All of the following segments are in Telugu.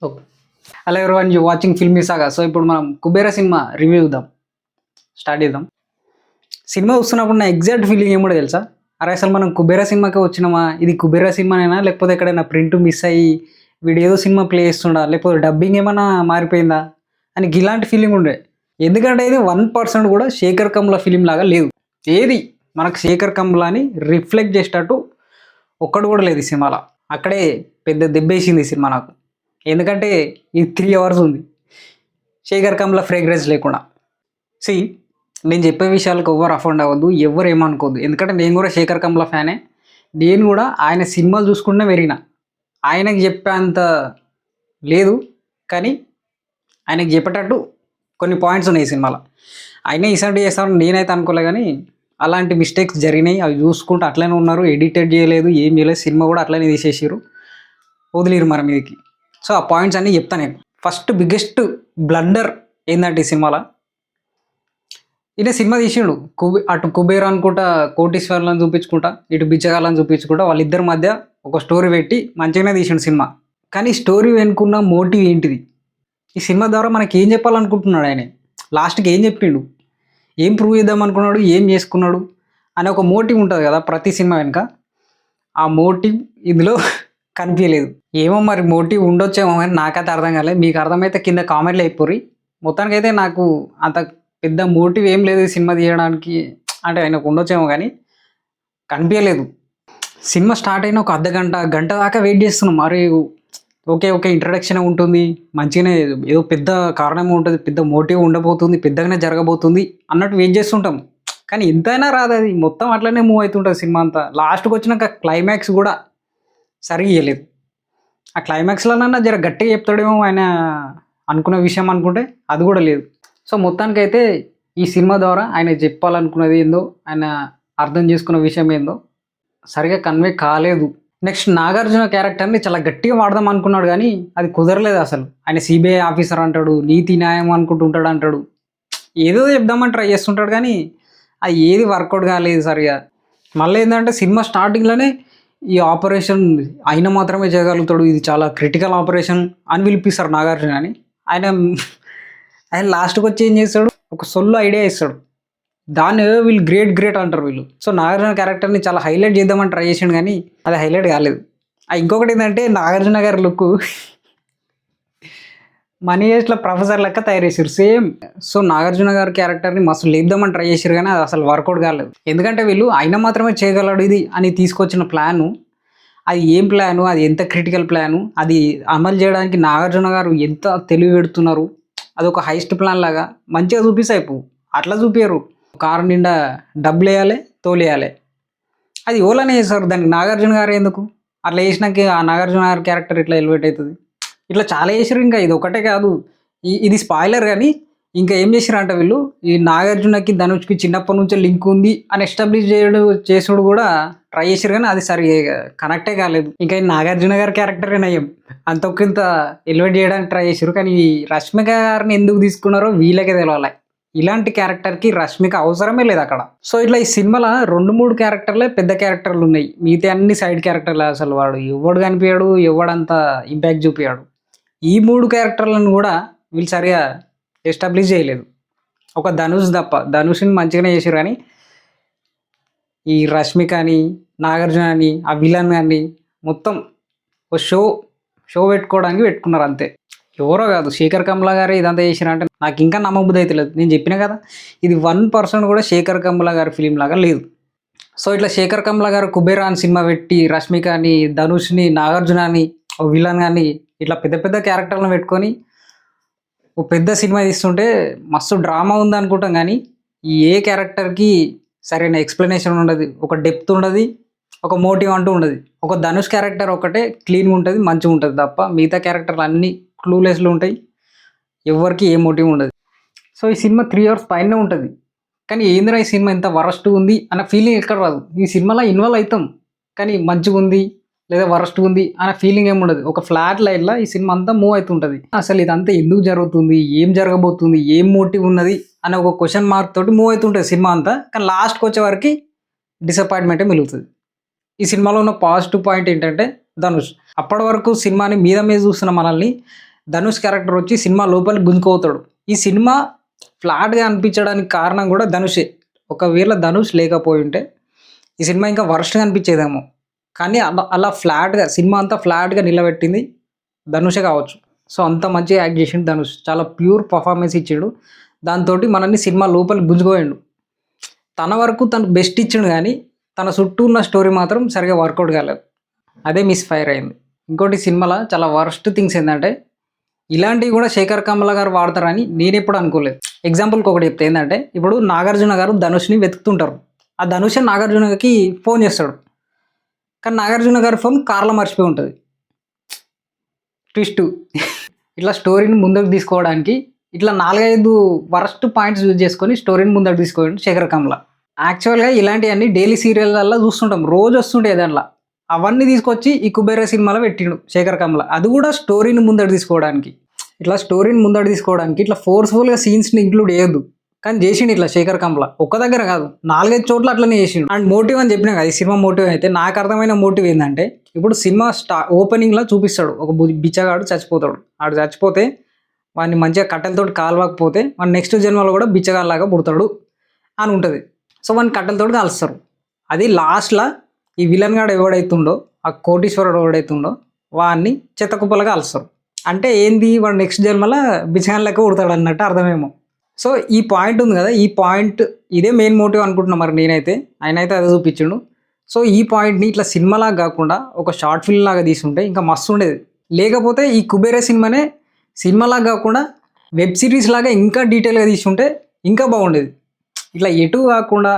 Okay. Hello everyone, you watching filmy saga. So ఇప్పుడు మనం కుబేర సినిమా రివ్యూ ఇద్దాం, స్టార్ట్ చేద్దాం. సినిమా చూస్తున్నప్పుడు నా ఎగ్జాక్ట్ ఫీలింగ్ ఏమో తెలుసా? అరే అసలు మనం కుబేర సినిమాకే వచ్చినామా, ఇది కుబేర సినిమానేనా, లేకపోతే ఎక్కడైనా ప్రింట్ మిస్ అయ్యి వీడు ఏదో సినిమా ప్లే చేస్తుండా, లేకపోతే డబ్బింగ్ ఏమైనా మారిపోయిందా అని ఇలాంటి ఫీలింగ్ ఉండే. ఎందుకంటే ఇది 1% కూడా శేఖర్ కమ్ల ఫిలిం లాగా లేదు. ఏది మనకు శేఖర్ కమ్లాని రిఫ్లెక్ట్ చేసేటట్టు ఒక్కడు కూడా లేదు ఈ సినిమాలో. అక్కడే పెద్ద దెబ్బేసింది ఈ సినిమా నాకు. ఎందుకంటే ఇది 3 అవర్స్ ఉంది శేఖర్ కమ్ల ఫ్రేగ్రెన్స్ లేకుండా. సి, నేను చెప్పే విషయాలకు ఎవరు అఫౌండ్ అవ్వద్దు, ఎవరు ఏమనుకోవద్దు. ఎందుకంటే నేను కూడా శేఖర్ కమ్ల ఫ్యానే. నేను కూడా ఆయన సినిమాలు చూసుకుంటూనే పెరిగిన. ఆయనకి చెప్పేంత లేదు, కానీ ఆయనకి చెప్పేటట్టు కొన్ని పాయింట్స్ ఉన్నాయి ఈ సినిమాలో. ఆయన ఇసంటి చేస్తారని నేనైతే అనుకోలే, కానీ అలాంటి మిస్టేక్స్ జరిగినాయి. అవి చూసుకుంటూ అట్లనే ఉన్నారు, ఎడిటెడ్ చేయలేదు, ఏం చేయలేదు. సినిమా కూడా అట్లనే తీసేసారు, వదిలేరు మరి మీదకి. సో ఆ పాయింట్స్ అన్నీ చెప్తాను నేను. ఫస్ట్ బిగ్గెస్ట్ బ్లండర్ ఏంటంటే ఈ సినిమాలో, ఈయన సినిమా తీసిండు అటు కుబేర్ అనుకుంటా కోటీశ్వర్లను చూపించుకుంటా, ఇటు బిచ్చగాళ్ళని చూపించుకుంటా, వాళ్ళిద్దరి మధ్య ఒక స్టోరీ పెట్టి మంచిగానే తీసిండు సినిమా. కానీ స్టోరీ వెనుకున్న మోటివ్ ఏంటిది, ఈ సినిమా ద్వారా మనకి ఏం చెప్పాలనుకుంటున్నాడు ఆయన, లాస్ట్కి ఏం చెప్పిండు, ఏం ప్రూవ్ చేద్దాం అనుకున్నాడు, ఏం చేసుకున్నాడు అనే ఒక మోటివ్ ఉంటుంది కదా ప్రతి సినిమా వెనుక. ఆ మోటివ్ ఇందులో కనిపించలేదు. ఏమో మరి మోటివ్ ఉండొచ్చేమో, కానీ నాకైతే అర్థం కాలేదు. మీకు అర్థమైతే కింద కామెంట్లో అయిపోయి. మొత్తానికైతే నాకు అంత పెద్ద మోటివ్ ఏం లేదు ఈ సినిమా తీయడానికి. అంటే ఆయనకు ఉండొచ్చేమో కానీ కనిపించలేదు. సినిమా స్టార్ట్ అయిన ఒక గంట దాకా వెయిట్ చేస్తున్నాం. మరి ఓకే ఇంట్రడక్షన్ ఉంటుంది, మంచిగానే ఏదో పెద్ద కారణం ఉంటుంది, పెద్ద మోటివ్ ఉండబోతుంది, పెద్దగానే జరగబోతుంది అన్నట్టు వెయిట్ చేస్తుంటాం. కానీ ఎంతైనా రాదు, అది మొత్తం అట్లనే మూవ్ అవుతుంటుంది సినిమా అంతా. లాస్ట్కి వచ్చినాక క్లైమాక్స్ కూడా సరిగా ఇవ్వలేదు. ఆ క్లైమాక్స్లోనన్నా జర గట్టిగా చెప్తాడేమో ఆయన అనుకున్న విషయం అనుకుంటే, అది కూడా లేదు. సో మొత్తానికైతే ఈ సినిమా ద్వారా ఆయన చెప్పాలనుకున్నది ఏందో, ఆయన అర్థం చేసుకున్న విషయం ఏందో సరిగా కన్వే కాలేదు. నెక్స్ట్ నాగార్జున క్యారెక్టర్ని చాలా గట్టిగా వాడదాం అనుకున్నాడు, కానీ అది కుదరలేదు అసలు. ఆయన సిబిఐ ఆఫీసర్ అంటాడు, నీతి న్యాయం అనుకుంటుంటాడు అంటాడు, ఏదో చెప్దామని ట్రై చేస్తుంటాడు, కానీ అది ఏది వర్కౌట్ కాలేదు సరిగా. మళ్ళీ ఏంటంటే సినిమా స్టార్టింగ్లోనే ఈ ఆపరేషన్ ఆయన మాత్రమే చేయగలుగుతాడు, ఇది చాలా క్రిటికల్ ఆపరేషన్ అని పిలిపిస్తారు నాగార్జున అని. ఆయన ఆయన లాస్ట్కి వచ్చి ఏం చేస్తాడు, ఒక సొల్లు ఐడియా ఇస్తాడు, దాన్ని వీళ్ళు గ్రేట్ అంటారు వీళ్ళు. సో నాగార్జున క్యారెక్టర్ని చాలా హైలైట్ చేద్దామని ట్రై చేసాడు, కానీ అది హైలైట్ కాలేదు. ఇంకొకటి ఏంటంటే నాగార్జున గారి లుక్ మనీ హెయిస్ట్లో ప్రొఫెసర్ లెక్క తయారు చేశారు సేమ్. సో నాగార్జున గారి క్యారెక్టర్ని మస్తు లేద్దామని ట్రై చేశారు, కానీ అది అసలు వర్కౌట్ కాలేదు. ఎందుకంటే వీళ్ళు ఆయన మాత్రమే చేయగలడు ఇది అని తీసుకొచ్చిన ప్లాను, అది ఏం ప్లాను, అది ఎంత క్రిటికల్ ప్లాను, అది అమలు చేయడానికి నాగార్జున గారు ఎంత తెలివి పెడుతున్నారు, అది ఒక హైస్ట్ ప్లాన్ లాగా మంచిగా చూపిస్తాయి. అట్లా చూపించరు, కారు నిండా డబ్బులు వేయాలి, తోలేయాలి. అది ఓలానే చేస్తారు, దానికి నాగార్జున గారు ఎందుకు అట్లా చేసినాక ఆ నాగార్జున గారి క్యారెక్టర్ ఇట్లా ఎలివేట్ అవుతుంది. ఇట్లా చాలా చేసారు. ఇంకా ఇది ఒకటే కాదు, ఇది స్పాయిలర్, కానీ ఇంకా ఏం చేసారు అంటే వీళ్ళు ఈ నాగార్జునకి ధనుష్కి చిన్నప్పటి నుంచే లింక్ ఉంది అని ఎస్టాబ్లిష్ చేసుడు కూడా ట్రై చేసారు, కానీ అది సరి కనెక్టే కాలేదు. ఇంకా నాగార్జున గారి క్యారెక్టర్ నయం, అంతొక్కింత ఎలివేట్ చేయడానికి ట్రై చేసారు, కానీ రష్మిక గారిని ఎందుకు తీసుకున్నారో వీళ్ళకే తెలవాలి. ఇలాంటి క్యారెక్టర్కి రష్మిక అవసరమే లేదు అక్కడ. సో ఇట్లా ఈ సినిమాలో 2-3 క్యారెక్టర్లే పెద్ద క్యారెక్టర్లు ఉన్నాయి, మిగతా అన్ని సైడ్ క్యారెక్టర్లు. అసలు వాడు ఎవడు కనిపించాడు, ఎవడంత ఇంపాక్ట్ చూపించాడు. ఈ 3 క్యారెక్టర్లను కూడా వీళ్ళు సరిగా ఎస్టాబ్లిష్ చేయలేదు, ఒక ధనుష్ తప్ప. ధనుష్ని మంచిగానే చేసారు, కానీ ఈ రష్మిక అని, నాగార్జున అని, ఆ విలన్ అని మొత్తం ఒక షో పెట్టుకోవడానికి పెట్టుకున్నారు అంతే. ఎవరో కాదు, శేఖర్ కమ్ల గారే ఇదంతా చేసిరంటే నాకు ఇంకా నమ్మబుద్ధి అయితే లేదు. నేను చెప్పిన కదా, ఇది 1% కూడా శేఖర్ కమ్ల గారి ఫిలిం లాగా లేదు. సో ఇట్లా శేఖర్ కమ్ల గారు కుబేరా అని సినిమా పెట్టి రష్మికని, ధనుష్ని, నాగార్జున అని, ఒక విలన్ కానీ ఇట్లా పెద్ద పెద్ద క్యారెక్టర్లను పెట్టుకొని ఒక పెద్ద సినిమా తీస్తుంటే మస్తు డ్రామా ఉంది అనుకుంటాం, కానీ ఏ క్యారెక్టర్కి సరైన ఎక్స్ప్లెనేషన్ ఉండదు, ఒక డెప్త్ ఉండదు, ఒక మోటివ్ అంటూ ఉండదు. ఒక ధనుష్ క్యారెక్టర్ ఒకటే క్లీన్గా ఉంటుంది, మంచిగా ఉంటుంది తప్ప మిగతా క్యారెక్టర్లు అన్నీ క్లూలెస్లు ఉంటాయి, ఎవరికి ఏ మోటివ్ ఉండదు. సో ఈ సినిమా 3 అవర్స్ పైనే ఉంటుంది, కానీ ఏందిరా ఈ సినిమా ఇంత వరస్ట్ ఉంది అన్న ఫీలింగ్ ఎక్కడ రాదు. ఈ సినిమాలో ఇన్వాల్వ్ అవుతాం, కానీ మంచిగా ఉంది లేదా వరస్ట్ ఉంది అనే ఫీలింగ్ ఏమి ఉండదు. ఒక ఫ్లాట్ లైన్లో ఈ సినిమా అంతా మూవ్ అవుతుంటుంది. అసలు ఇదంతా ఎందుకు జరుగుతుంది, ఏం జరగబోతుంది, ఏం మోటివ్ ఉన్నది అనే ఒక క్వశ్చన్ మార్క్ తోటి మూవ్ అవుతుంటుంది సినిమా అంతా. కానీ లాస్ట్కి వచ్చే వరకు డిసప్పాయింట్మెంటే మిగులుతుంది. ఈ సినిమాలో ఉన్న పాజిటివ్ పాయింట్ ఏంటంటే ధనుష్. అప్పటి వరకు సినిమాని మీద చూస్తున్న మనల్ని ధనుష్ క్యారెక్టర్ వచ్చి సినిమా లోపలికి గుంజుకోతాడు. ఈ సినిమా ఫ్లాట్గా అనిపించడానికి కారణం కూడా ధనుషే. ఒకవేళ ధనుష్ లేకపోయి ఉంటే ఈ సినిమా ఇంకా వర్స్ట్గా అనిపించేదేమో. కానీ అలా ఫ్లాట్గా సినిమా అంతా ఫ్లాట్గా నిలబెట్టింది ధనుషే కావచ్చు. సో అంత మంచిగా యాక్ట్ చేసిండు ధనుష్. చాలా ప్యూర్ పర్ఫార్మెన్స్ ఇచ్చాడు. దాంతో మనల్ని సినిమా లోపలికి గుంజుకోయిండు. తన వరకు తను బెస్ట్ ఇచ్చిండు, కానీ తన చుట్టూ ఉన్న స్టోరీ మాత్రం సరిగా వర్కౌట్ కాలేదు. అదే మిస్ ఫైర్ అయింది. ఇంకోటి సినిమాలో చాలా వర్స్ట్ థింగ్స్ ఏంటంటే, ఇలాంటివి కూడా శేఖర్ కమల గారు వాడతారని నేను ఎప్పుడు అనుకోలేదు. ఎగ్జాంపుల్కి ఒకటి చెప్తే ఏంటంటే, ఇప్పుడు నాగార్జున గారు ధనుష్ని వెతుకుతుంటారు. ఆ ధనుష్ నాగార్జునకి ఫోన్ చేస్తాడు. కానీ నాగార్జున గారి ఫోన్ కార్లో మర్చిపోయి ఉంటుంది. ట్విస్ట్. ఇట్లా స్టోరీని ముందుకు తీసుకోవడానికి ఇట్లా 4-5 వరస్ట్ పాయింట్స్ యూజ్ చేసుకొని స్టోరీని ముందుకు తీసుకోండి శేఖర్ కమల. యాక్చువల్గా ఇలాంటివన్నీ డైలీ సీరియళ్ళల్లో చూస్తుంటాం, రోజు వస్తుంటాయి దాంట్లో. అవన్నీ తీసుకొచ్చి ఈ కుబేర సినిమాలో పెట్టిండు శేఖర్ కమల. అది కూడా స్టోరీని ముందడు తీసుకోవడానికి. ఇట్లా స్టోరీని ముందడు తీసుకోవడానికి ఇట్లా ఫోర్స్ఫుల్గా సీన్స్ని ఇంక్లూడ్ చేయొద్దు, కానీ చేసిండు ఇట్లా శేఖర్ కమల. ఒక్క దగ్గర కాదు, 4-5 చోట్ల అట్లనే చేసిండు. అండ్ మోటివ్ అని చెప్పినా కదా, ఈ సినిమా మోటివ్ అయితే నాకు అర్థమైన మోటివ్ ఏంటంటే, ఇప్పుడు సినిమా ఓపెనింగ్లో చూపిస్తాడు ఒక బిచ్చగాడు చచ్చిపోతాడు. ఆడు చచ్చిపోతే వాడిని మంచిగా కట్టెలతో కాలవకపోతే వాడు నెక్స్ట్ జన్మలో కూడా బిచ్చగాళ్ళలాగా పుడతాడు అని ఉంటుంది. సో వాడిని కట్టెలతో కాలుస్తారు. అది లాస్ట్లో ఈ విలన్ గాడు ఎవడైతుండో, ఆ కోటీశ్వరుడు ఎవడైతుండో వాడిని చెత్తకుప్పలుగా కాలుస్తారు. అంటే ఏంది, వాడు నెక్స్ట్ జన్మలో బిచ్చగాళ్ళకి పుడతాడు అన్నట్టు అర్థమేమో. సో ఈ పాయింట్ ఉంది కదా, ఈ పాయింట్ ఇదే మెయిన్ మోటివ్ అనుకుంటున్నా మరి నేనైతే. ఆయన అయితే అదే చూపించిండు. సో ఈ పాయింట్ని ఇట్లా సినిమాలాగా కాకుండా ఒక షార్ట్ ఫిల్మ్ లాగా తీసుంటే ఇంకా మస్తు ఉండేది. లేకపోతే ఈ కుబేర సినిమానే సినిమాలాగా కాకుండా వెబ్ సిరీస్ లాగా ఇంకా డీటెయిల్గా తీసుంటే ఇంకా బాగుండేది. ఇట్లా ఎటు కాకుండా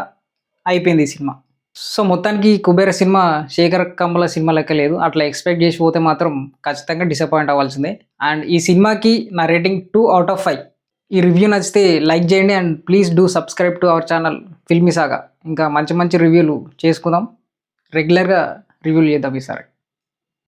అయిపోయింది ఈ సినిమా. సో మొత్తానికి కుబేర సినిమా శేఖర్ కమల సినిమా లెక్క లేదు. అట్లా ఎక్స్పెక్ట్ చేసి పోతే మాత్రం ఖచ్చితంగా డిసప్పాయింట్ అవ్వాల్సిందే. అండ్ ఈ సినిమాకి నా రేటింగ్ 2/5. ఈ రివ్యూ నచ్చితే లైక్ చేయండి and please do subscribe to our channel Filmy Saga. ఇంకా మంచి మంచి రివ్యూలు చేసుకుందాం, రెగ్యులర్గా రివ్యూలు చేద్దాం ఈసారి.